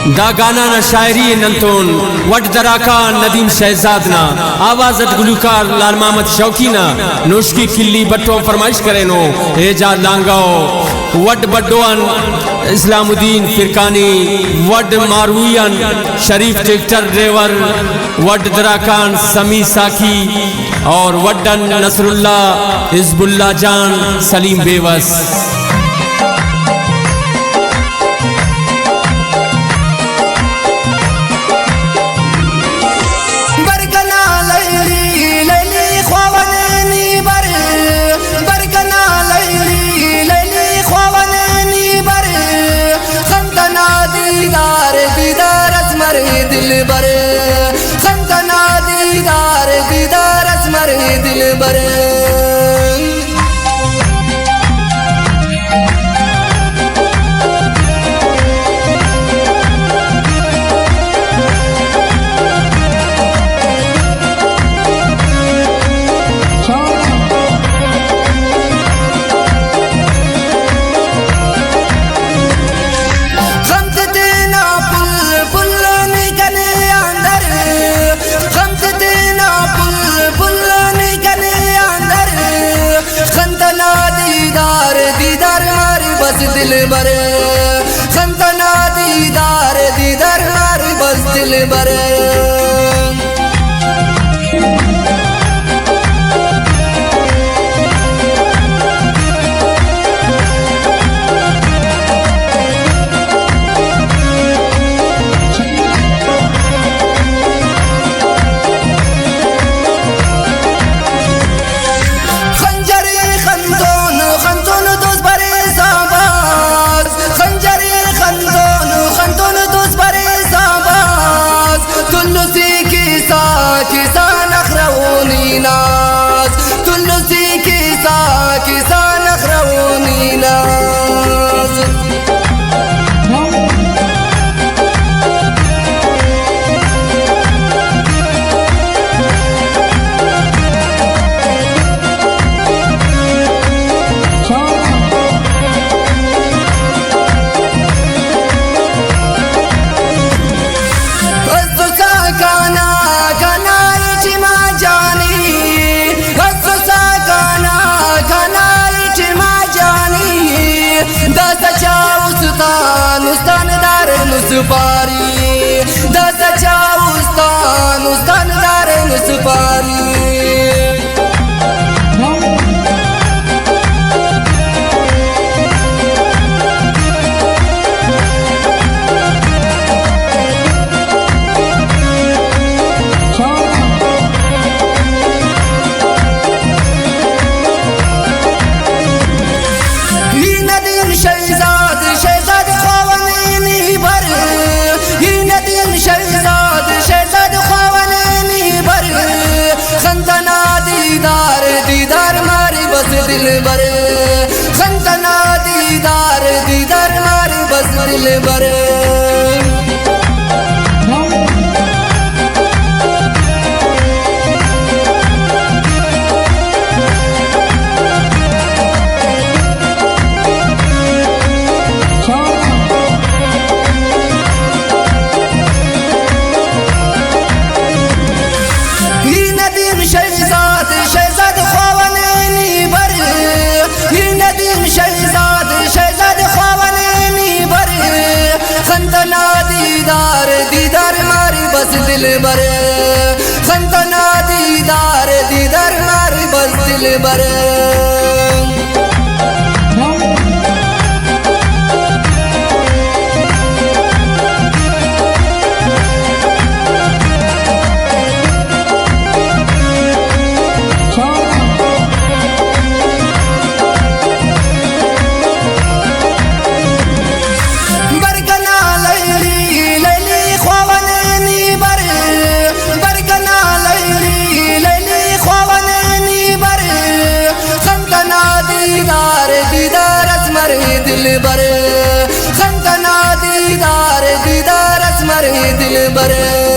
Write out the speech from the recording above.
दा गाना न शायरी नंतोन वट दराका नदीम शहजादना आवाज़ गुलूकार लाल मोहम्मद शौकीना नोशकी खिल्ली बट्टो फरमाइश करे नो एजा लांगाओ वट बड्डोन इस्लामुद्दीन फिरकानी वट मारूयन शरीफ ट्रैक्टर ड्राइवर वट दराकान समी साखी और वड्डन नसरुल्ला हिजबुल्ला जान सलीम बेवस। दिल बरे खंतना दीदार दीदार हमारी बस दिल बरे सुपारी दस उस्तान उस्तान दारे सुपारी दिल बरे खंतना दीदार दीदार मारी बस दिल बरे दीदार मारी बस दिल बरे खंतना दीदार दीदार मारी बस दिल बरे दिल बरे खंतना दीदार दीदार असमर दिल बरे।